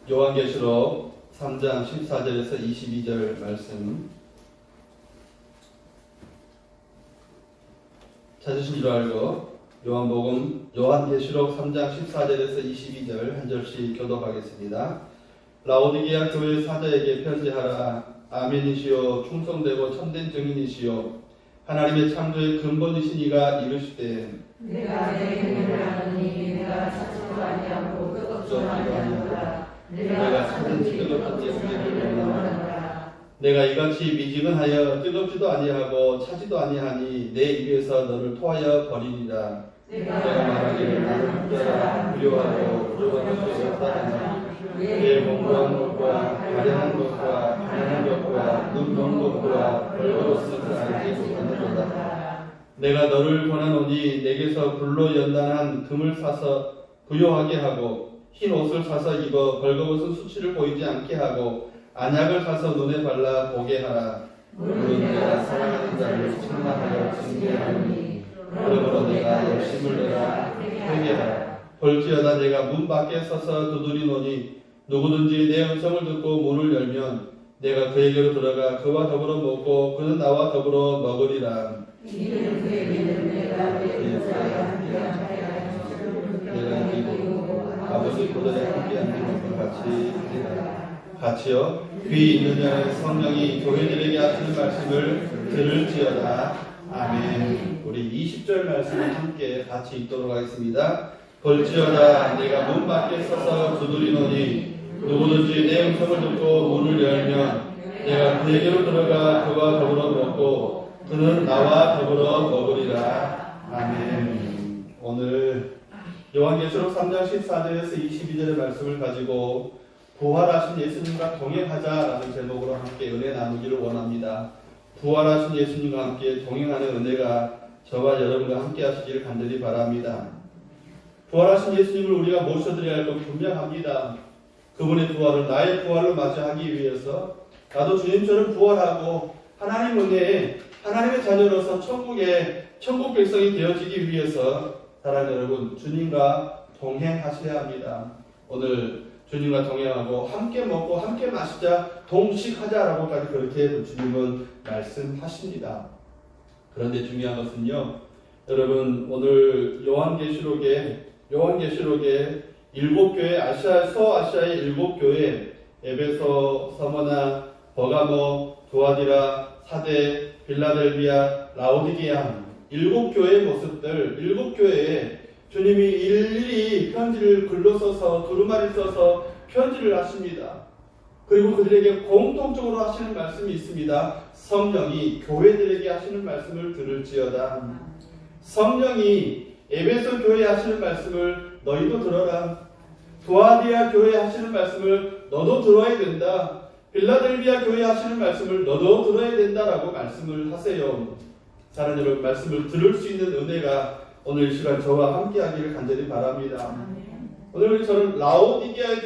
요한계시록 3장 14절에서 22절 말씀 찾으신 줄 알고 요한계시록 3장 14절에서 22절 한 절씩 교독하겠습니다. 라오디게아 교회 사자에게 편지하라. 아멘이시요 충성되고 참된 증인이시요 하나님의 창조의 근본이신 이가 이르시되 내가 내 계명을 아느니 내가 찾지도 아니하고 뜨겁지도 아니하노라. 내가 찾은지 뜨겁지 않게 원하노라. 내가 이같이 미지근하여 뜨겁지도 아니하고 차지도 아니하니 내 입에서 너를 토하여 버리리라. 내가 말하기를 나는 부자라 부요하고 부족한 것이 없다하니 내 공부한 것과 가련한 것과 가난한 것과 눈먼 것과 벌거벗은 것을 알지 못하는도다. 내가 너를 권하노니 내게서 불로 연단한 금을 사서 부요하게 하고 흰 옷을 사서 입어 벌거벗은 수치를 보이지 않게 하고 안약을 사서 눈에 발라 보게 하라. 물론 내가 사랑하는 자를 책망하여 징계하노니 그러므로 내가 열심을 내라 회개하라. 볼지어다 내가 문 밖에 서서 두드리노니 누구든지 내 음성을 듣고 문을 열면 내가 그에게로 들어가 그와 더불어 먹고 그는 나와 더불어 먹으리라. 이는 그에게는 내가 내 부자와 함께하여 내가 이기고 아버지 보좌에 함께하는 것과 같이 같이요. 귀 있는 자의 성령이 교회들에게 하시는 말씀을 들을지어다. 아멘. 우리 20절 말씀을 함께 같이 읽도록 하겠습니다. 볼지어다 내가 문 밖에 서서 두드리노니 누구든지 내 음성을 듣고 문을 열면 내가 그에게로 들어가 그와 더불어 먹고 그는 나와 더불어 먹으리라. 아멘. 오늘 요한계시록 3장 14절에서 22절의 말씀을 가지고 부활하신 예수님과 동행하자라는 제목으로 함께 은혜 나누기를 원합니다. 부활하신 예수님과 함께 동행하는 은혜가 저와 여러분과 함께 하시기를 간절히 바랍니다. 부활하신 예수님을 우리가 모셔드려야 할 건 분명합니다. 그분의 부활을 나의 부활로 맞이하기 위해서 나도 주님처럼 부활하고 하나님 은혜에 하나님의 자녀로서 천국 백성이 되어지기 위해서 사랑하는 여러분 주님과 동행하셔야 합니다. 오늘 주님과 동행하고 함께 먹고 함께 마시자 동식하자라고까지 그렇게 주님은 말씀하십니다. 그런데 중요한 것은요, 여러분 오늘 요한계시록에 7교회 서아시아의 7교회 에베소, 서머나, 버가모, 두아디라, 사데, 빌라델비아, 라오디게아 7교회의 모습들 7교회에 주님이 일일이 편지를 글로 써서 두루마리 써서 편지를 하십니다. 그리고 그들에게 공통적으로 하시는 말씀이 있습니다. 성령이 교회들에게 하시는 말씀을 들을지어다. 성령이 에베소 교회에 하시는 말씀을 너희도 들어라. 두아디아 교회에 하시는 말씀을 너도 들어야 된다. 빌라델비아 교회에 하시는 말씀을 너도 들어야 된다라고 말씀을 하세요. 사랑하는 여러분, 말씀을 들을 수 있는 은혜가 오늘 이 시간 저와 함께 하기를 간절히 바랍니다. 오늘 저는 라오디게아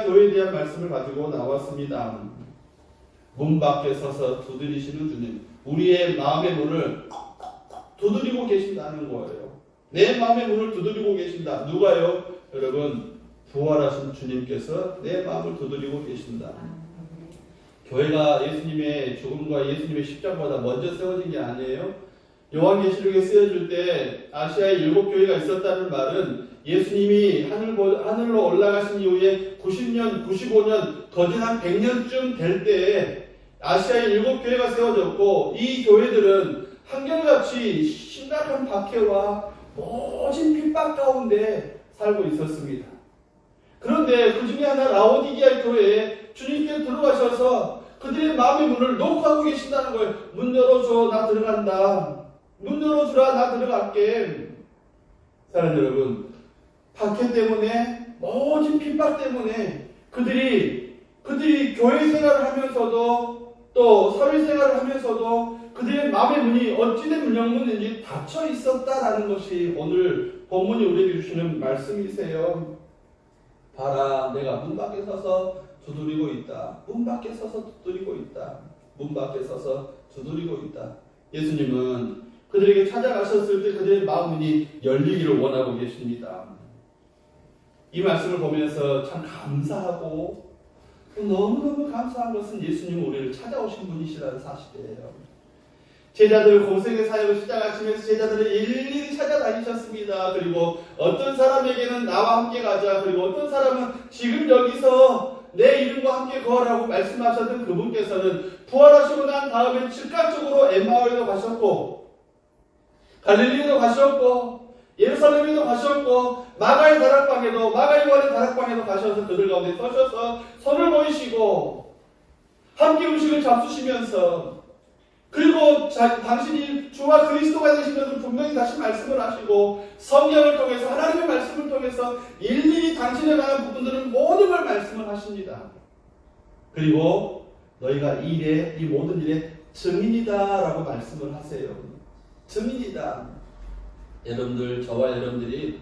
교회에 대한 말씀을 가지고 나왔습니다. 문 밖에 서서 두드리시는 주님, 우리의 마음의 문을 두드리고 계신다는 거예요. 내 마음의 문을 두드리고 계신다. 누가요? 여러분, 부활하신 주님께서 내 마음을 두드리고 계신다. 교회가 예수님의 죽음과 예수님의 십자가보다 먼저 세워진 게 아니에요. 요한계시록에 쓰여질 때 아시아에 7교회가 있었다는 말은 예수님이 하늘로 올라가신 이후에 90년, 95년, 거진 한 100년쯤 될 때에 아시아에 7교회가 세워졌고 이 교회들은 한결같이 심각한 박해와 모진 핍박 가운데 살고 있었습니다. 그런데 그 중에 하나 라오디게아 교회에 주님께 들어가셔서 그들의 마음의 문을 녹화하고 계신다는 거예요. 문 열어줘, 나 들어간다. 문 열어주라, 나 들어갈게. 사랑하는 여러분, 박해 때문에, 모진 핍박 때문에 그들이 교회 생활을 하면서도 또 사회생활을 하면서도 그들의 마음의 문이 어찌된 문양문인지 닫혀 있었다라는 것이 오늘 본문이 우리에게 주시는 말씀이세요. 봐라, 내가 문 밖에 서서 두드리고 있다. 문 밖에 서서 두드리고 있다. 문 밖에 서서 두드리고 있다. 예수님은 그들에게 찾아가셨을 때 그들의 마음이 열리기를 원하고 계십니다. 이 말씀을 보면서 참 감사하고 너무너무 감사한 것은 예수님은 우리를 찾아오신 분이시라는 사실이에요. 제자들 공생의 사역을 시작하시면서 제자들을 일일이 찾아다니셨습니다. 그리고 어떤 사람에게는 나와 함께 가자, 그리고 어떤 사람은 지금 여기서 내 이름과 함께 거하라고 말씀하셨던 그분께서는 부활하시고 난 다음에 즉각적으로 엠마오에도 가셨고 갈릴리에도 가셨고 예루살렘에도 가셨고 마가의 다락방에도 마가 요한의 다락방에도 가셔서 그들 가운데 서셔서 손을 보이시고 함께 음식을 잡수시면서 그리고 당신이 주와 그리스도가 되신 것을 분명히 다시 말씀을 하시고 성경을 통해서 하나님의 말씀을 통해서 일일이 당신에 관한 부분들은 모든 걸 말씀을 하십니다. 그리고 너희가 이 모든 일의 증인이다 라고 말씀을 하세요. 증인이다. 여러분들, 저와 여러분들이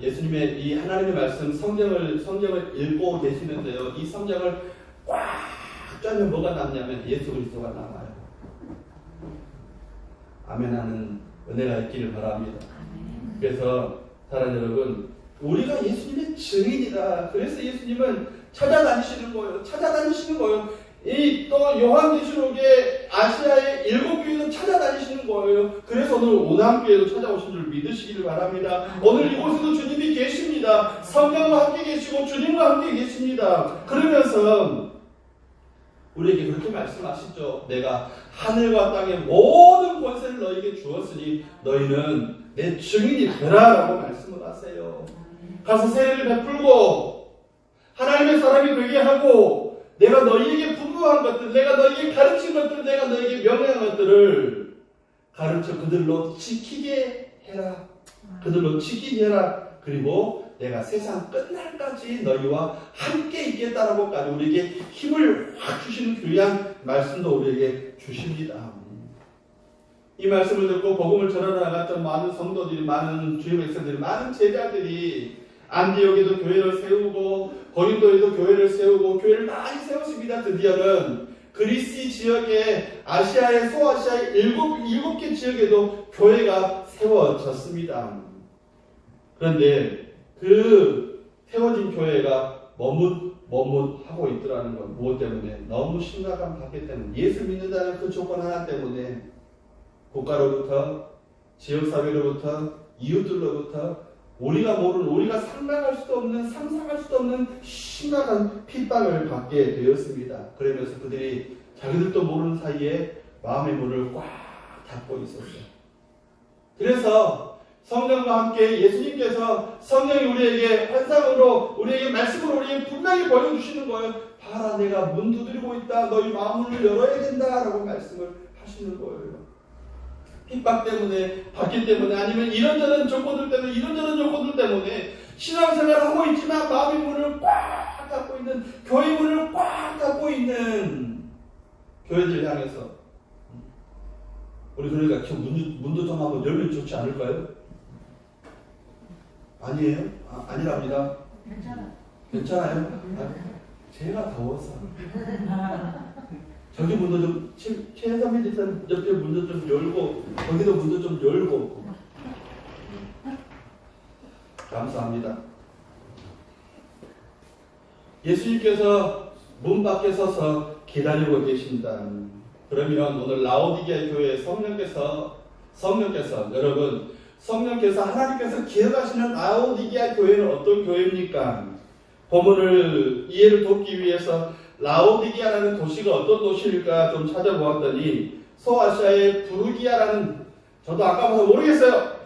예수님의 이 하나님의 말씀 성경을 읽고 계시는데요. 이 성경을 꽉 짜면 뭐가 남냐면 예수 그리스도가 남아요. 아멘하는 은혜가 있기를 바랍니다. 그래서 사랑하는 여러분, 우리가 예수님의 증인이다. 그래서 예수님은 찾아다니시는 거예요. 이 또 요한계시록의 아시아의 7교회도 찾아다니시는 거예요. 그래서 오늘 오남교회도 찾아오신 줄 믿으시기를 바랍니다. 오늘 이곳에도 주님이 계십니다. 성령과 함께 계시고 주님과 함께 계십니다. 그러면서 우리에게 그렇게 말씀하시죠. 내가 하늘과 땅의 모든 권세를 너희에게 주었으니 너희는 내 증인이 되라 라고 말씀을 하세요. 가서 세례를 베풀고 하나님의 사람이 되게 하고 내가 너희에게 분부한 것들, 내가 너희에게 가르친 것들, 내가 너희에게 명령한 것들을 가르쳐 그들로 지키게 해라. 그들로 지키게 해라. 그리고 내가 세상 끝날까지 너희와 함께 있겠다라고까지 우리에게 힘을 확 주시는 귀한 말씀도 우리에게 주십니다. 이 말씀을 듣고 복음을 전하러 나갔던 많은 성도들이, 많은 주의 백성들이, 많은 제자들이 안디옥에도 교회를 세우고 고린도에도 교회를 세우고 교회를 많이 세웠습니다. 드디어는 그리스 지역에 아시아의 소아시아의 일곱 개 지역에도 교회가 세워졌습니다. 그런데 그 세워진 교회가 머뭇하고 있더라는 건 무엇 때문에? 너무 심각한 박해 때문에, 예수 믿는다는 그 조건 하나 때문에 국가로부터, 지역사회로부터, 이웃들로부터 우리가 모르는, 우리가 상상할 수도 없는 심각한 핍박을 받게 되었습니다. 그러면서 그들이 자기들도 모르는 사이에 마음의 문을 꽉 닫고 있었어요. 그래서 성령과 함께 예수님께서 성령이 우리에게 환상으로, 우리에게 말씀으로 우리에게 분명히 보여주시는 거예요. 봐라, 내가 문 두드리고 있다. 너희 마음을 열어야 된다. 라고 말씀을 하시는 거예요. 핍박 때문에, 박해 때문에, 아니면 이런저런 조건들 때문에 신앙생활을 하고 있지만 마음의 문을 꽉 닫고 있는, 교회 문을 꽉 닫고 있는 교회들 향해서 우리 그러니까 문도 좀 한번 열면 좋지 않을까요? 아니에요? 아니랍니다. 괜찮아요? 제가 더워서. 저기 문도 좀, 최선미지선 옆에 문도 좀 열고, 거기도 문도 좀 열고. 감사합니다. 예수님께서 문 밖에 서서 기다리고 계십니다. 그러면 오늘 라오디게아 교회의 성령께서 여러분, 성령께서 하나님께서 기억하시는 라오디게아 교회는 어떤 교회입니까? 본문을 이해를 돕기 위해서 라오디게아라는 도시가 어떤 도시일까 좀 찾아보았더니 소아시아의 부르기아라는, 저도 아까 봐서 모르겠어요.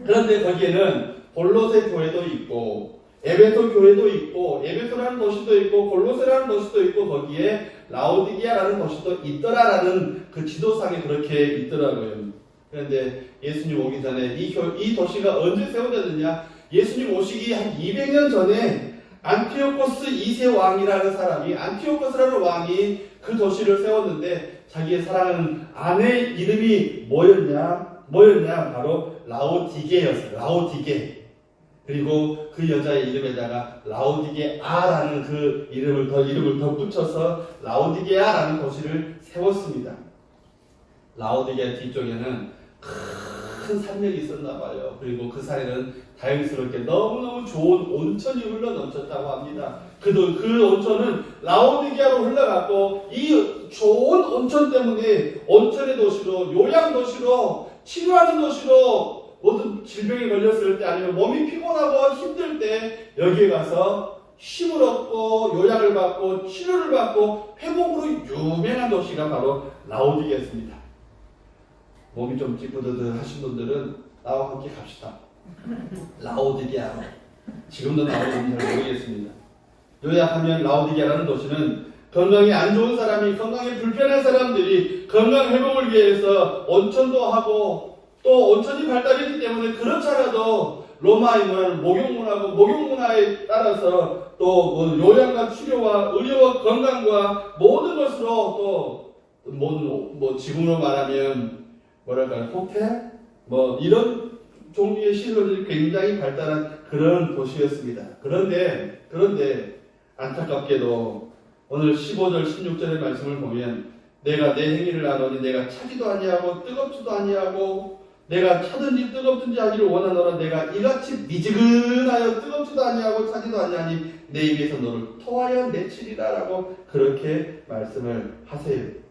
그런데 거기에는 골로새 교회도 있고 에베소 교회도 있고, 에베소라는 도시도 있고 골로새라는 도시도 있고 거기에 라오디게아라는 도시도 있더라라는 그 지도상에 그렇게 있더라고요. 그런데 예수님 오기 전에 이 도시가 언제 세워졌느냐? 예수님 오시기 한 200년 전에 안티오코스 2세 왕이라는 사람이, 안티오코스라는 왕이 그 도시를 세웠는데 자기의 사랑하는 아내의 이름이 뭐였냐? 바로 라오디게였어요. 라오디게. 그리고 그 여자의 이름에다가 라오디게아라는 그 이름을 더 붙여서 라오디게아라는 도시를 세웠습니다. 라오디게아 뒤쪽에는 큰 산맥이 있었나 봐요. 그리고 그 산에는 다행스럽게 너무너무 좋은 온천이 흘러 넘쳤다고 합니다. 그 온천은 라오디게아로 흘러갔고 이 좋은 온천 때문에 온천의 도시로, 요양 도시로, 치료하는 도시로, 모든 질병에 걸렸을 때 아니면 몸이 피곤하고 힘들 때 여기에 가서 힘을 얻고 요양을 받고 치료를 받고 회복으로 유명한 도시가 바로 라오디게아였습니다. 몸이 좀 찌뿌드드 하신 분들은 나와 함께 갑시다. 라오디게아로. 지금도 나오는지 잘 모르겠습니다. 요약하면 라오디게아라는 도시는 건강이 안 좋은 사람이, 건강이 불편한 사람들이 건강 회복을 위해서 온천도 하고 또 온천이 발달했기 때문에 그렇지 않아도 로마의 문화는 목욕문화고 목욕문화에 따라서 또 요양과 치료와 의료와 건강과 모든 것으로 또 모든 지금으로 말하면 뭐랄까요, 호텔 이런 종류의 시설들이 굉장히 발달한 그런 도시였습니다. 그런데 안타깝게도 오늘 15절 16절의 말씀을 보면 내가 내 행위를 아노니 내가 차지도 아니하고 뜨겁지도 아니하고 내가 차든지 뜨겁든지 하기를 원하노라. 내가 이같이 미지근하여 뜨겁지도 아니하고 차지도 아니하니 내 입에서 너를 토하여 내치리라 라고 그렇게 말씀을 하세요.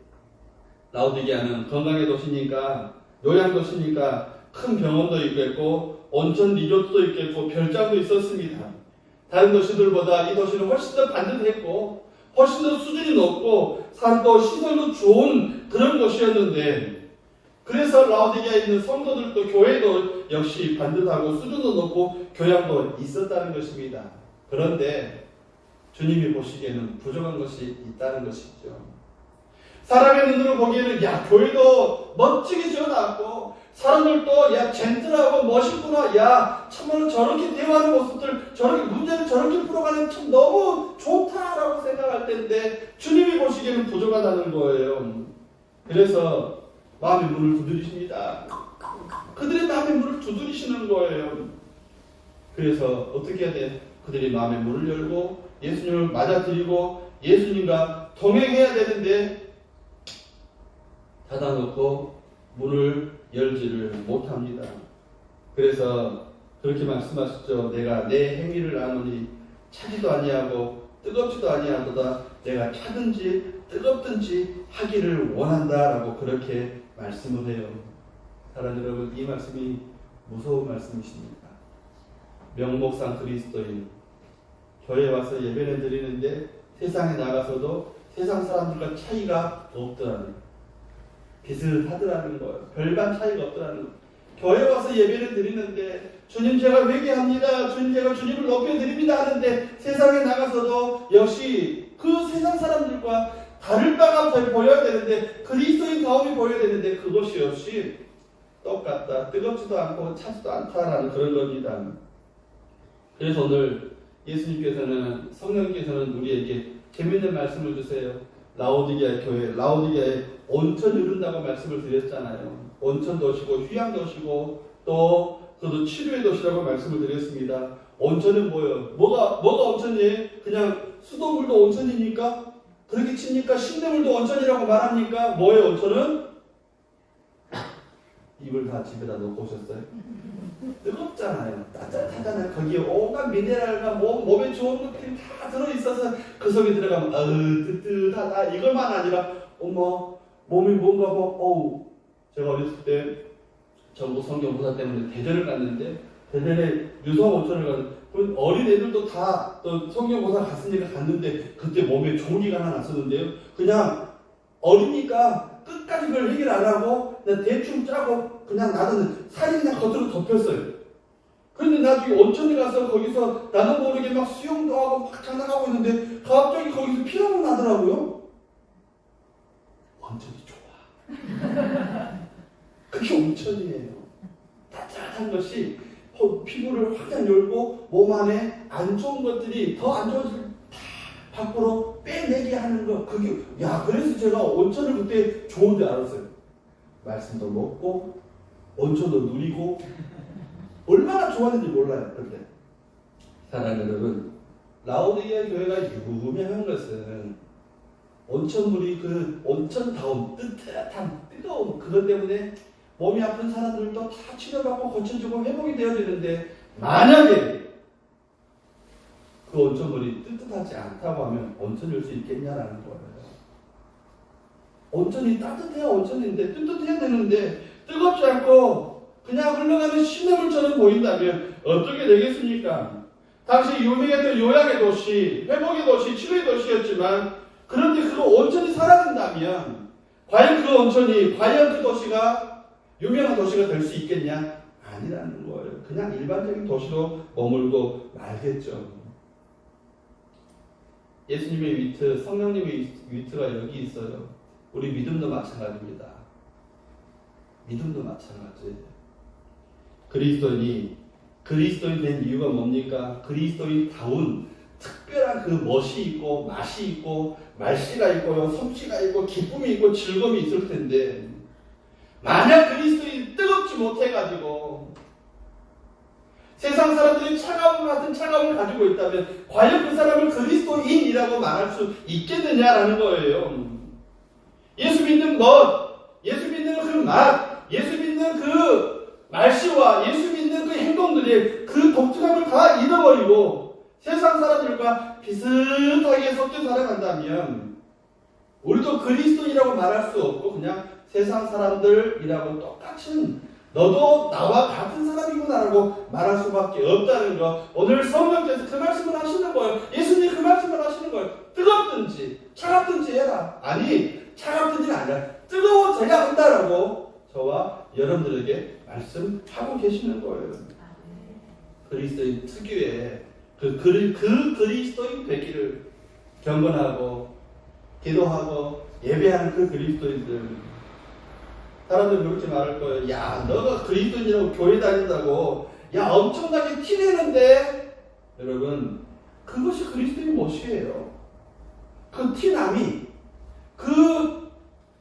라오디게아는 건강의 도시니까, 요양 도시니까 큰 병원도 있겠고 온천 리조트도 있겠고 별장도 있었습니다. 다른 도시들보다 이 도시는 훨씬 더 반듯했고 훨씬 더 수준이 높고 산도 시설도 좋은 그런 곳이었는데, 그래서 라오디게아에 있는 성도들도 교회도 역시 반듯하고 수준도 높고 교양도 있었다는 것입니다. 그런데 주님이 보시기에는 부족한 것이 있다는 것이죠. 사람의 눈으로 보기에는 야, 교회도 멋지게 지어놨고 사람들도 야, 젠틀하고 멋있구나, 야, 참말로 저렇게 대화하는 모습들, 저렇게 문제를 저렇게 풀어가는 참 너무 좋다라고 생각할 텐데 주님이 보시기에는 부족하다는 거예요. 그래서 마음의 문을 두드리십니다. 그들의 마음의 문을 두드리시는 거예요. 그래서 어떻게 해야 돼? 그들이 마음의 문을 열고 예수님을 맞아들이고 예수님과 동행해야 되는데 닫아놓고 문을 열지를 못합니다. 그래서 그렇게 말씀하셨죠. 내가 내 행위를 아노니 차지도 아니하고 뜨겁지도 아니하도다. 내가 차든지 뜨겁든지 하기를 원한다라고 그렇게 말씀을 해요. 사랑하는 여러분, 이 말씀이 무서운 말씀이십니까? 명목상 그리스도인, 교회에 와서 예배를 드리는데 세상에 나가서도 세상 사람들과 차이가 없더라는, 비슷하더라는 거예요. 별반 차이가 없더라는 거예요. 교회에 와서 예배를 드리는데 주님 제가 회개합니다, 주님 제가 주님을 높여드립니다 하는데 세상에 나가서도 역시 그 세상 사람들과 다를 바가 보여야 되는데, 그리스도인 다움이 보여야 되는데 그것이 역시 똑같다, 뜨겁지도 않고 차지도 않다라는 그런 겁니다. 그래서 오늘 예수님께서는, 성령께서는 우리에게 재미있는 말씀을 주세요. 라오디게아 교회, 라오디게아에 온천이 흐른다고 말씀을 드렸잖아요. 온천 도시고 휴양 도시고 또 그것도 치료의 도시라고 말씀을 드렸습니다. 온천은 뭐예요? 뭐가 온천이에요? 그냥 수돗물도 온천입니까? 그렇게 칩니까? 신대물도 온천이라고 말합니까? 뭐예요 온천은? 이걸 다 집에다 놓고 오셨어요? 뜨겁잖아요. 따뜻하잖아요. 거기에 온갖 미네랄과 몸에 좋은 것들이 다 들어있어서 그 속에 들어가면 뜨뜻하다 이것만 아니라 몸이 뭔가 제가 어렸을 때 전국 성경보다 때문에 대전을 갔는데 대전에 유성 온천을 갔는데 어린 애들도 다 또 성경고사 갔으니까 갔는데 그때 몸에 종기가 하나 났었는데요. 그냥 어리니까 끝까지 그걸 해결 안 하고 그냥 대충 짜고 그냥 나는 살이 그냥 겉으로 덮였어요. 그런데 나중에 온천에 가서 거기서 나도 모르게 막 수영도 하고 막 장난하고 있는데 갑자기 거기서 피가 나더라고요. 온천이 좋아. 그게 온천이에요. 따뜻한 것이 피부를 확 열고 몸 안에 안 좋은 것들이 더 안 좋은 것을 다 밖으로 빼내게 하는 거. 그게 그래서 제가 온천을 그때 좋은 줄 알았어요. 말씀도 먹고 온천도 누리고 얼마나 좋았는지 몰라요. 그때 사랑하는 여러분, 라오디게아 교회가 유명한 것은 온천물이 그 온천다운 뜨뜻한 뜨거운 그것 때문에 몸이 아픈 사람들도 다 치료받고 고쳐주고 회복이 되어야 되는데 만약에 그 온천물이 뜨뜻하지 않다고 하면 온천일 수 있겠냐라는 거예요. 온천이 따뜻해야 온천인데 뜨뜻해야 되는데 뜨겁지 않고 그냥 흘러가는 시냇물처럼 보인다면 어떻게 되겠습니까? 당시 유명했던 요양의 도시, 회복의 도시, 치료의 도시였지만 그런데 그 온천이 사라진다면 과연 그 온천이 과연 그 도시가 유명한 도시가 될 수 있겠냐? 아니라는 거예요. 그냥 일반적인 도시로 머물고 말겠죠. 예수님의 위트, 성령님의 위트가 여기 있어요. 우리 믿음도 마찬가지입니다. 믿음도 마찬가지예요. 그리스도인 된 이유가 뭡니까? 그리스도인다운 특별한 그 멋이 있고 맛이 있고 말씨가 있고요, 솜씨가 있고 기쁨이 있고 즐거움이 있을 텐데 만약 그리스도인이 뜨겁지 못해가지고 세상 사람들이 차가움 같은 차가움을 가지고 있다면 과연 그 사람을 그리스도인이라고 말할 수 있겠느냐라는 거예요. 예수 믿는 것, 예수 믿는 그 맛, 예수 믿는 그 말씨와 예수 믿는 그 행동들이 그 독특함을 다 잃어버리고 세상 사람들과 비슷하게 섞여 살아간다면 우리도 그리스도인이라고 말할 수 없고 그냥 세상 사람들이라고 똑같은 너도 나와 같은 사람이구나라고 말할 수밖에 없다는 거. 오늘 성령께서 그 말씀을 하시는 거예요. 예수님이 그 말씀을 하시는 거예요. 뜨겁든지 차갑든지 해라. 아니 차갑든지는 아니라 뜨거워져야 한다라고 저와 여러분들에게 말씀하고 계시는 거예요. 그리스도인 특유의 그 그리스도인 되기를 경건하고 기도하고 예배하는 그 그리스도인들. 사람들이 그렇게 말할 거예요. 야, 너가 그리스도인이라고 교회 다닌다고 야 엄청나게 티내는데 여러분 그것이 그리스도인 멋이에요. 그 티남이 그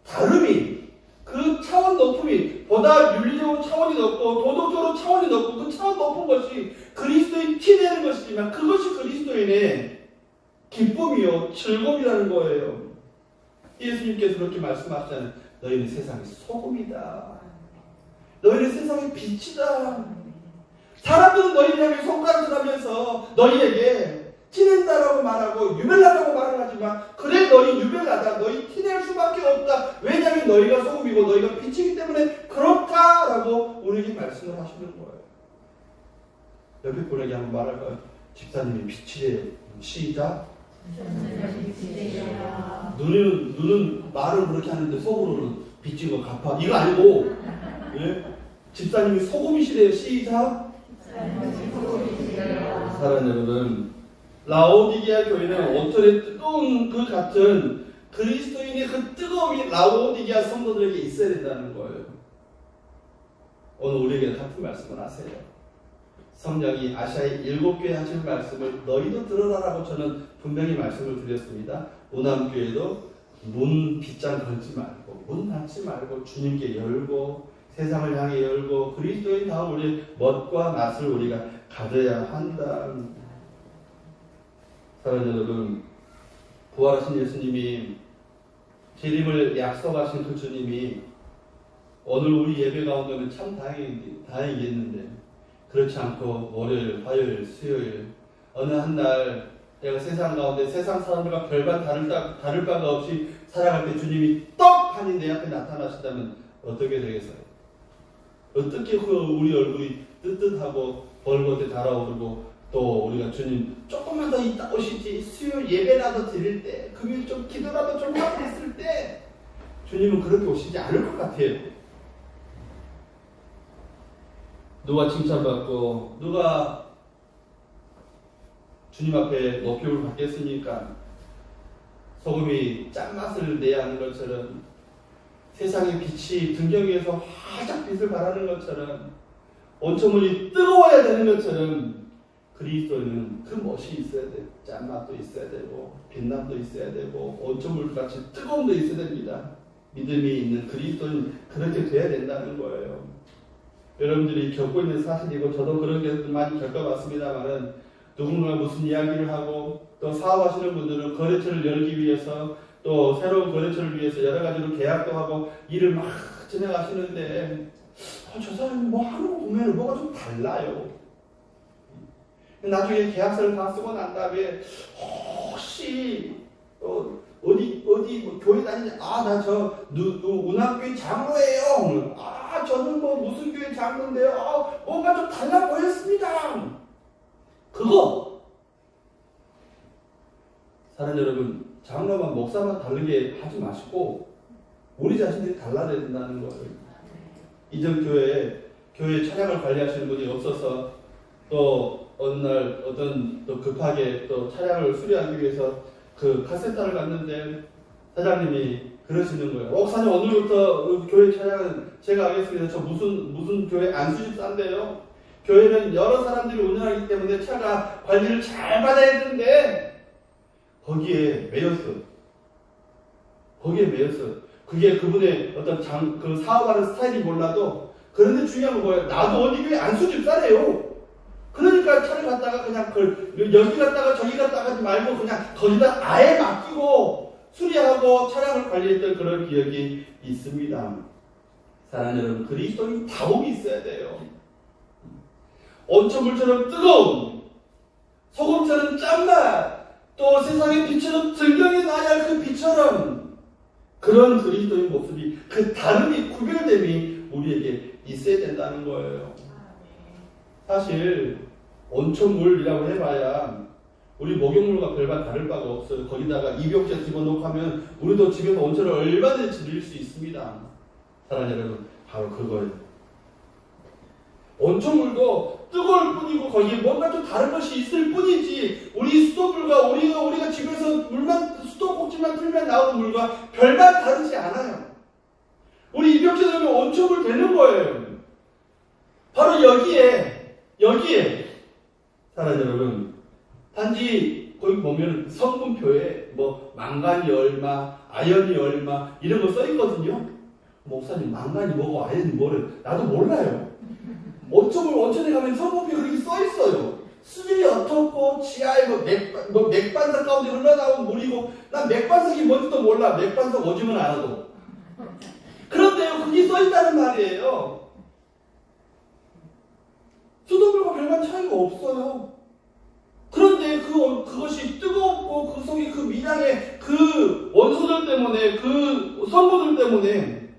다름이 그 차원 높음이 보다 윤리적으로 차원이 높고 도덕적으로 차원이 높고 그 차원 높은 것이 그리스도인 티내는 것이지만 그것이 그리스도인의 기쁨이요 즐거움이라는 거예요. 예수님께서 그렇게 말씀하시잖아요. 너희는 세상의 소금이다. 너희는 세상의 빛이다. 사람들은 너희를 향해 손가락질 하면서 너희에게 티낸다라고 말하고 유별나다고 말을 하지만 그래 너희 유별나다. 너희 티낼 수밖에 없다. 왜냐하면 너희가 소금이고 너희가 빛이기 때문에 그렇다라고 우리에게 말씀을 하시는 거예요. 옆에 분에게 한번 말할까요? 집사님이 빛이래요. 시작. 눈은 말은 그렇게 하는데 속으로는 빚진 거 갚아. 이거 아니고 예? 집사님이 소금이시래요. 시작. 사랑하는 여러분, 라오디게아 교회는 온천의 뜨거운 그 같은 그리스도인의 그 뜨거움이 라오디게아 성도들에게 있어야 된다는 거예요. 오늘 우리에게 같은 말씀을 하세요. 성령이 아시아의 7교회 하신 말씀을 너희도 들어라라고 저는 분명히 말씀을 드렸습니다. 우남교회도 문 빗장 걸지 말고 문 닫지 말고 주님께 열고 세상을 향해 열고 그리스도인 다음 우리의 멋과 맛을 우리가 가져야 한다. 사랑하는 여러분, 부활하신 예수님이 재림을 약속하신 그 주님이 오늘 우리 예배 가운데는 참 다행이겠는데 그렇지 않고 월요일, 화요일, 수요일 어느 한 날 내가 세상 가운데 세상 사람들과 별반 다를 바가 없이 살아갈 때 주님이 떡하니 내 앞에 나타나신다면 어떻게 되겠어요? 어떻게 우리 얼굴이 뜨뜻하고 벌겋게 달아오르고 또 우리가 주님 조금만 더 있다 오시지 수요일 예배라도 드릴 때 금요일 좀 기도라도 좀 하고 있을 때 주님은 그렇게 오시지 않을 것 같아요. 누가 칭찬받고 누가 주님 앞에 높임을 받겠습니까? 소금이 짠맛을 내야 하는 것처럼 세상의 빛이 등경 위에서 화짝 빛을 발하는 것처럼 온천물이 뜨거워야 되는 것처럼 그리스도는 그 멋이 있어야 돼. 짠맛도 있어야 되고 빛남도 있어야 되고 온천물 같이 뜨거움도 있어야 됩니다. 믿음이 있는 그리스도는 그렇게 돼야 된다는 거예요. 여러분들이 겪고 있는 사실이고 저도 그런 게 많이 겪어봤습니다만은 누군가 무슨 이야기를 하고 또 사업하시는 분들은 거래처를 열기 위해서 또 새로운 거래처를 위해서 여러 가지로 계약도 하고 일을 막 진행하시는데 저 사람이 뭐 하는 거 보면 뭐가 좀 달라요. 나중에 계약서를 다 쓰고 난 다음에 혹시 어디 뭐 교회 다니냐? 나 저 운암교회 장로예요. 저는 뭐 무슨 교회 장로인데요. 뭔가 좀 달라 보였습니다. 그거 사랑 여러분, 장로만 목사만 다르게 하지 마시고 우리 자신들이 달라야 된다는 거예요. 이전 교회 찬양을 관리하시는 분이 없어서 또 어느 날 또 급하게 또 차량을 수리하기 위해서 그 카센터를 갔는데 사장님이 그러시는 거예요. 목사님, 오늘부터 교회 차량은 제가 하겠습니다. 저 무슨 교회 안 수집사인데요. 교회는 여러 사람들이 운영하기 때문에 차가 관리를 잘 받아야 되는데 거기에 매였어. 그게 그분의 어떤 그 사업하는 스타일이 몰라도, 그런데 중요한 건 뭐예요? 나도 어디 교회 안 수집사래요. 그러니까 차를 갖다가 그냥 여기 갔다가 저기 갔다가 하지 말고 그냥 거기다 아예 맡기고 수리하고 차량을 관리했던 그런 기억이 있습니다. 사랑하는 여러분, 그리스도인 다움이 있어야 돼요. 온천물처럼 뜨거운, 소금처럼 짠맛, 또 세상의 빛처럼 증명이 나야 할 그 빛처럼 그런 그리스도인 모습이, 그 다름이, 구별됨이 우리에게 있어야 된다는 거예요. 사실 온천물이라고 해봐야 우리 목욕물과 별반 다를 바가 없어요. 거기다가 입욕제 집어넣고 하면 우리도 집에서 온천을 얼마든지 즐길 수 있습니다. 사랑하는 여러분, 바로 그거예요. 온천물도 뜨거울 뿐이고 거기에 뭔가 좀 다른 것이 있을 뿐이지, 우리 수돗물과 우리가 집에서 수도꼭지만 틀면 나오는 물과 별반 다르지 않아요. 우리 입욕제 넣으면 온천물 되는 거예요. 바로 여기에 사랑하는 여러분, 단지 거기 보면 성분표에 뭐 망간이 얼마, 아연이 얼마 이런 거 써 있거든요. 목사님, 망간이 뭐고 아연이 뭐래? 나도 몰라요. 온천에 가면 성분표 그렇게 써 있어요. 수질이 어떻고 지하에 맥반석 가운데 흘러나온 물이고, 난 맥반석이 뭔지도 몰라. 맥반석 오줌은 알아도. 그런데요, 그게 써 있다는 말이에요. 수돗물과 별반 차이가 없어요. 그런데 그것이 뜨겁고 그 속에 그 미량의 그 원소들 때문에, 그 성분들 때문에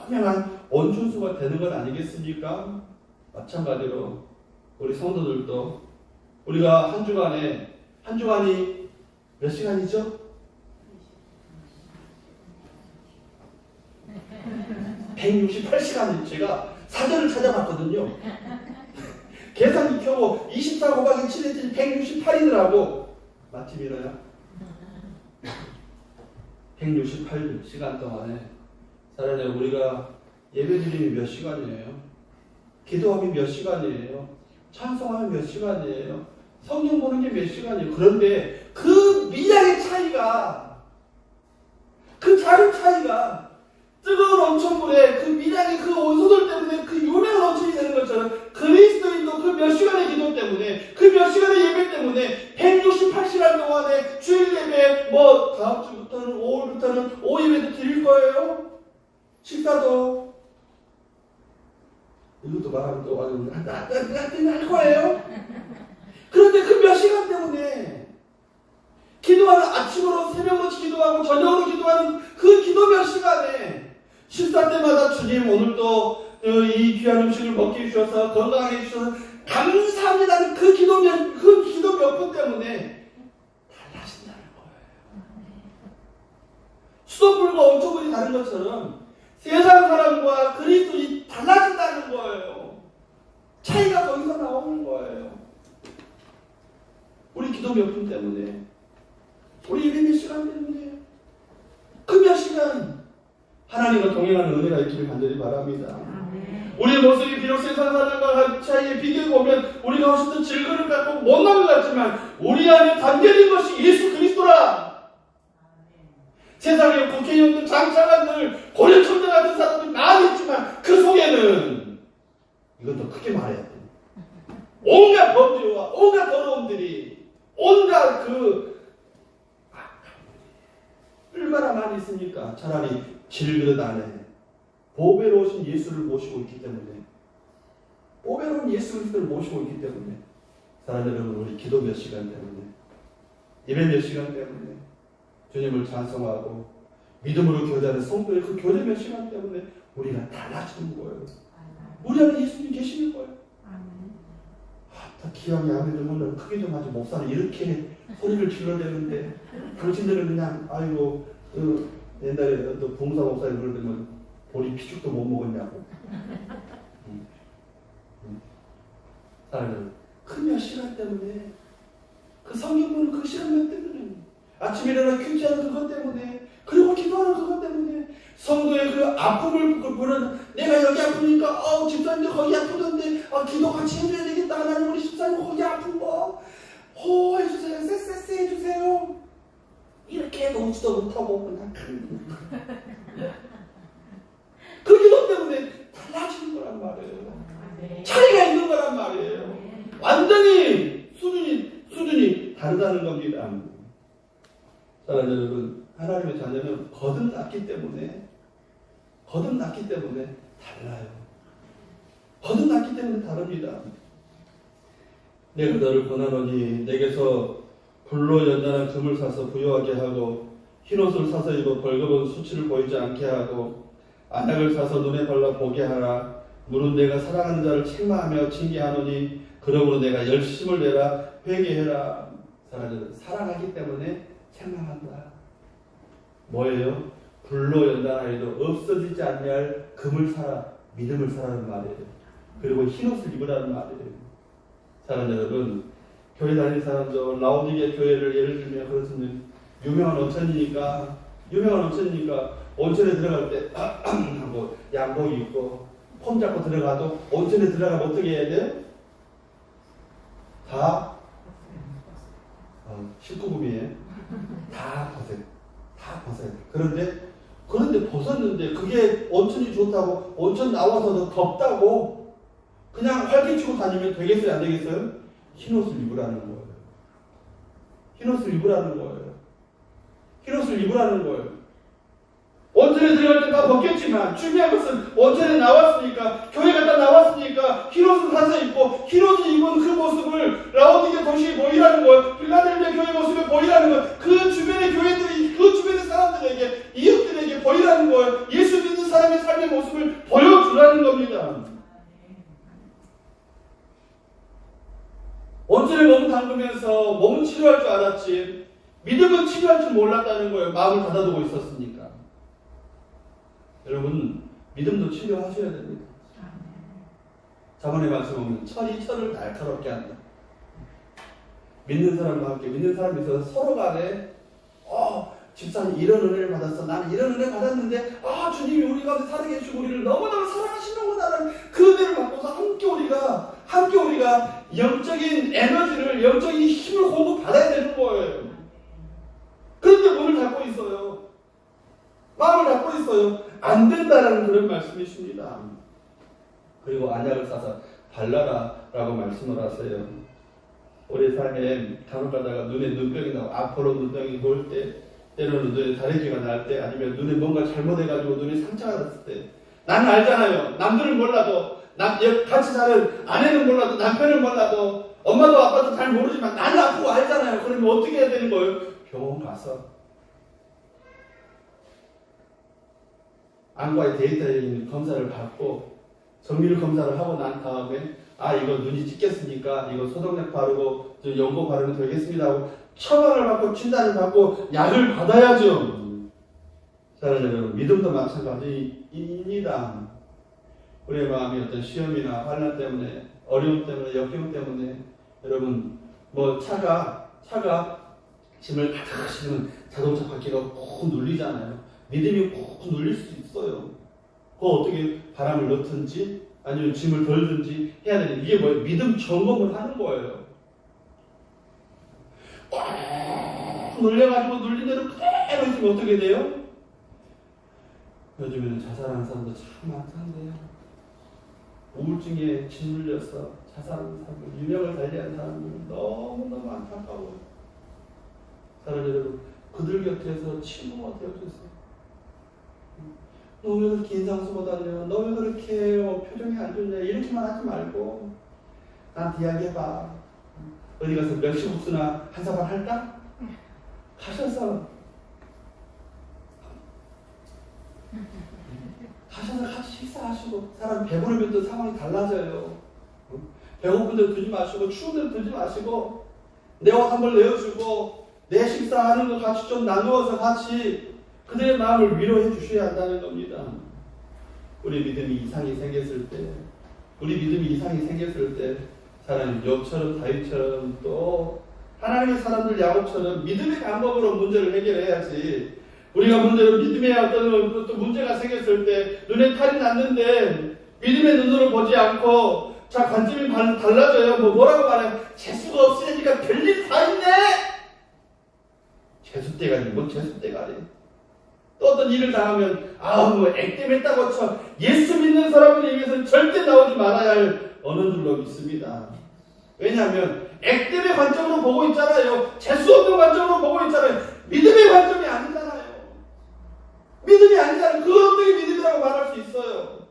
유명한 온천수가 되는 건 아니겠습니까? 마찬가지로 우리 성도들도 우리가 한 주간이 몇 시간이죠? 168시간이 제가 사전을 찾아봤거든요. 계산기 켜고 24 곱하기 7 했더니 168이더라고. 맞집이라요? 168시간 동안에 사랑해, 우리가 예배드림이 몇 시간이에요? 기도하기 몇 시간이에요? 찬송하면 몇 시간이에요? 성경 보는 게 몇 시간이에요? 그런데 그 미량의 차이가, 그 작은 차이가 뜨거운 온천물에 그 미량의 그 온소들 때문에 그 유명한 온천이 되는 것처럼, 그리스도인도 그 몇 시간의 기도 때문에, 그 몇 시간의 예배 때문에 168시간 동안에 주일 예배, 다음 주부터는 5월부터는 오예배도 드릴 거예요. 식사도, 이것도 말하면 또 할 거예요. 그런데 그 몇 시간 때문에 기도하는, 아침으로 새벽같이 기도하고 저녁으로 기도하는 그 기도 몇 시간에, 식사 때마다 주님 오늘도 이 귀한 음식을 먹게 해주셔서 건강하게 해주셔서 감사합니다는 그 기도 몇 분 때문에 달라진다는 거예요. 수돗물과 온천물이 다른 것처럼 세상 사람과 그리스도인이 달라진다는 거예요. 차이가 거기서 나오는 거예요. 우리 기도 몇 분 때문에, 우리 예배 몇 시간 때문에, 그 몇 시간 하나님과 동행하는 은혜가 있기를 간절히 바랍니다. 우리의 모습이 비록 세상 사람과 차이에 비교해보면 우리가 훨씬 더 질그릇 같고 못난 것 같지만, 우리 안에 담겨진 것이 예수 그리스도라. 세상에 국회의원들, 장차관들, 고려청자 같은 사람들이 많이 있지만 그 속에는, 이것도 크게 말해야 돼, 온갖 범죄와 온갖 더러움들이, 온갖 얼마나 많이 있습니까? 차라리 질그릇 안에 보배로우신 예수를 모시고 있기 때문에, 보배로운 예수 그리스도를 모시고 있기 때문에, 사랑하는 여러분, 우리 기도 몇 시간 때문에, 예배 몇 시간 때문에, 주님을 찬송하고 믿음으로 교제하는 성도의 그 교제 몇 시간 때문에 우리가 달라지는 거예요. 우리 안에 예수님 계시는 거예요. 다 기왕이 아멘 좀 하면 크게 좀 하지, 목사는 이렇게 소리를 질러대는데 당신들은 그냥 아이고 옛날에 또 봉사 목사님 그러면 보리 피죽도 못 먹었냐고. 사랑하는 그 몇 시간 때문에, 그 성경 보는 그 시간 때문에, 아침에 일어나 큐티하는 그것 때문에, 그리고 기도하는 그것 때문에, 성도의 그 아픔을 보는, 내가 여기 아프니까 집사님도 거기 아프던데 기도 같이 해줘야 되겠다. 하나님 우리 집사님 거기 아픈 거 해주세요. 쎄쎄쎄 해주세요. 이렇게 놓지도 못하고 그냥 그 기도 때문에 달라지는 거란 말이에요. 차이가 있는 거란 말이에요. 완전히 수준이 다르다는 겁니다. 사랑하는 여러분, 하나님의 자녀는 거듭났기 때문에 달라요. 거듭났기 때문에 다릅니다. 내가 너를 권하노니 내게서 불로 연단한 금을 사서 부요하게 하고 흰옷을 사서 입어 벌거벗은 수치를 보이지 않게 하고 안약을 사서 눈에 발라 보게 하라. 물은 내가 사랑하는 자를 책망하며 징계하노니 그러므로 내가 열심을 내라 회개해라. 사랑하기 때문에 책망한다. 뭐예요? 불로 연단하여도 없어지지 않냐할 금을 사라, 믿음을 사라는 말이에요. 그리고 흰옷을 입으라는 말이에요. 사랑하는 여러분, 교회 다니는 사람도 라오디게 교회를 예를 들면 그렇습니다. 유명한 온천이니까 온천에 들어갈 때 하고 양복 입고 폼 잡고 들어가도 온천에 들어가면 어떻게 해야 돼요? 다 19금이에요. 다 벗어요. 그런데 벗었는데 그게 온천이 좋다고, 온천 나와서도 덥다고 그냥 활개치고 다니면 되겠어요? 안 되겠어요? 흰옷을 입으라는 거예요. 흰옷을 입으라는 거예요. 온천에 들어갈 때 다 벗겼지만 중요한 것은 온천에 나왔으니까, 교회 갔다 나왔으니까 흰옷을 사서 입고 흰옷을 입은 그 모습을 라오디게 도시에 보이라는 거예요. 필라델피아 교회 모습에 보이라는 거예요. 그 주변의 교회들이, 그 주변의 사람들에게, 이웃들에게 보이라는 거예요. 예수 믿는 사람의 삶의 모습을 보여주라는 겁니다. 온천에 몸 담그면서 몸은 치료할 줄 알았지 믿음은 치료할 줄 몰랐다는 거예요. 마음을 닫아두고 있었으니까. 여러분, 믿음도 치료하셔야 됩니다. 자문의 말씀 보면 철이 철을 날카롭게 한다. 믿는 사람과 함께, 믿는 사람이 있어서 서로 간에 집사님 이런 은혜를 받았어, 나는 이런 은혜 받았는데 주님이 우리 가운데 살아계 시고 우리를 너무너무 사랑하시는구나라는 그 은혜를 받고서 함께 우리가 영적인 에너지를, 영적인 힘을 공급받아야 되는 거예요. 그런데 문을 닫고 있어요. 마음을 닫고 있어요. 안 된다라는 그런 말씀이십니다. 그리고 안약을 사서 발라라 라고 말씀을 하세요. 우리 삶에 간혹 가다가 눈에 눈병이 나고 앞으로 눈병이 올 때, 때로는 눈에 다래끼가 날 때, 아니면 눈에 뭔가 잘못해가지고 눈에 상처가 났을 때, 나는 알잖아요. 남들은 몰라도, 같이 사는 아내는 몰라도, 남편은 몰라도, 엄마도 아빠도 잘 모르지만 나는 아프고 알잖아요. 그러면 어떻게 해야 되는 거예요? 병원 가서 안과의 데이터적인 검사를 받고 정밀 검사를 하고 난 다음에 이거 눈이 찢겼으니까 이거 소독약 바르고 연고 바르면 되겠습니다 하고 처방을 받고 진단을 받고 약을 받아야죠. 사랑하는 여러분, 믿음도 마찬가지입니다. 우리의 마음이 어떤 시험이나 환난 때문에, 어려움 때문에, 역경 때문에, 여러분 차가 짐을 가득 실으면 자동차 바퀴가 꾹 눌리잖아요. 믿음이 꾹 눌릴 수 있어요. 그거 어떻게 바람을 넣든지 아니면 짐을 덜든지 해야 되는, 이게 뭐예요? 믿음 점검을 하는 거예요. 꽉 눌려가지고 눌린 대로 그대로 있으면 어떻게 돼요? 요즘에는 자살하는 사람도 참 많던데요. 우울증에 짓눌려서 자살하는 사람들, 유명을 달리하는 사람들은 너무너무 안타까워요. 사랑하는 여러분, 그들 곁에서 친구가 되어주세요. 너 왜 그렇게 인상 쓰고 다녀? 너 왜 그렇게 표정이 안 좋냐? 이렇게만 하지 말고 나한테 이야기해봐. 어디 가서 멸치국수나 한 사발 할까? 가셔서 같이 식사하시고. 사람 배부르면 또 상황이 달라져요. 배고픈 데 두지 마시고 추운 데 두지 마시고 내 옷 한 벌 내어주고 내 식사하는 거 같이 좀 나누어서 같이 그들의 마음을 위로해 주셔야 한다는 겁니다. 우리 믿음이 이상이 생겼을 때 사람이 욥처럼 다윗처럼 또 하나님의 사람들 야곱처럼 믿음의 방법으로 문제를 해결해야지. 우리가 문제로 믿음의 어떤 또 문제가 생겼을 때 눈에 탈이 났는데 믿음의 눈으로 보지 않고 자 관점이 달라져요. 뭐라고 말해요? 재수가 없으니까 별일 다 있네. 재수대가리 뭐 재수대가리. 또 어떤 일을 당하면 액땜했다고 쳐. 예수 믿는 사람들에 위해서는 절대 나오지 말아야 할 언어들로 믿습니다. 왜냐하면 액땜의 관점으로 보고 있잖아요. 재수 없는 관점으로 보고 있잖아요. 믿음의 관점이 아니잖아요. 믿음이 아니잖아요. 그걸 어떻게 믿음이라고 말할 수 있어요.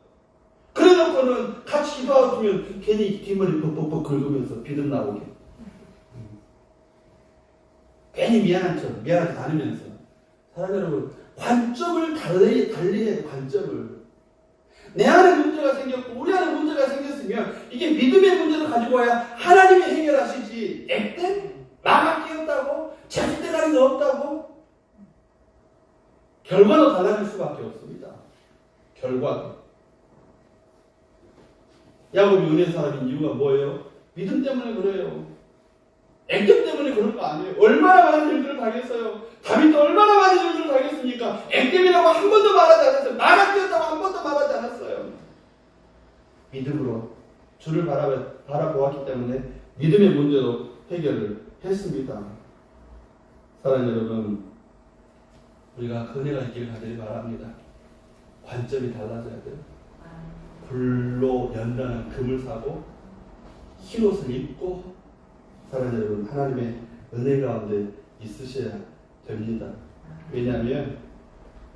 그래놓고는 같이 기도하고 두면 괜히 뒷머리 뻑뻑뻑 긁으면서 비듬 나오게. 괜히 미안한 척, 미안하지 않으면서. 사랑 여러분, 관점을 달리해야 관점을. 내 안에 문제가 생겼고 우리 안에 문제가 생겼으면 이게 믿음의 문제를 가지고 와야 하나님이 해결하시지. 액땜? 마가 끼었다고? 재수대가리가 없다고? 결과도 달라질 수밖에 없습니다. 결과도. 야곱이 은혜 사람인 이유가 뭐예요? 믿음 때문에 그래요. 액땜 때문에 그런 거 아니에요. 얼마나 많은 일들을 당했어요. 다윗도 얼마나 많은 일들을 당했습니까? 액땜이라고 한 번도 말하지 않았어요. 마가 끼었다고 한 번도 말하지 않았어요. 믿음으로 주를 바라보았기 때문에 믿음의 문제로 해결을 했습니다. 사랑하는 여러분, 우리가 은혜가 있기를 간절히 바랍니다. 관점이 달라져야 돼요. 불로 연단한 금을 사고 흰옷을 입고 사랑하는 여러분, 하나님의 은혜 가운데 있으셔야 됩니다. 왜냐하면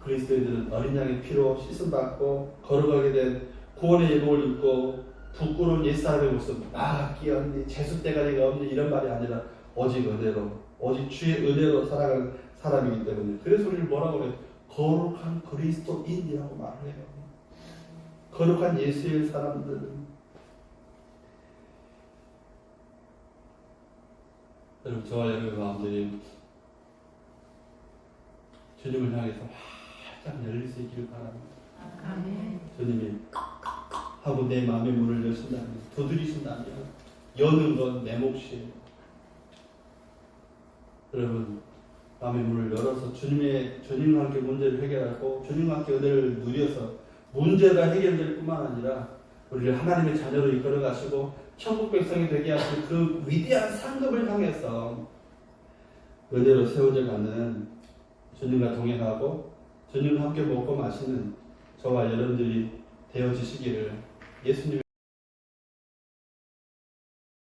그리스도인들은 어린 양의 피로 씻음받고 거룩하게 된 구원의 예복을 입고 부끄러운 옛사람의 모습 막 끼었니 재수대가리가 없니 이런 말이 아니라 오직 은혜로 오직 주의 은혜로 살아가는 사람이기 때문에 그래서 우리를 뭐라고 해요? 거룩한 그리스도인이라고 말해요. 거룩한 예수의 사람들. 여러분, 저와 여러분의 마음들이 주님을 향해서 활짝 열릴 수 있기를 바랍니다. 아멘. 주님이 하고 내 마음의 문을 여신다면, 두드리신다면 여는 건 내 몫이에요. 여러분, 마음의 문을 열어서 주님과 함께 문제를 해결하고 주님과 함께 은혜를 누려서 문제가 해결될 뿐만 아니라 우리를 하나님의 자녀로 이끌어 가시고 천국 백성이 되게 하신 그 위대한 상급을 향해서 은혜로 세워져 가는 주님과 동행하고 주님과 함께 먹고 마시는 저와 여러분들이 되어지시기를 예수님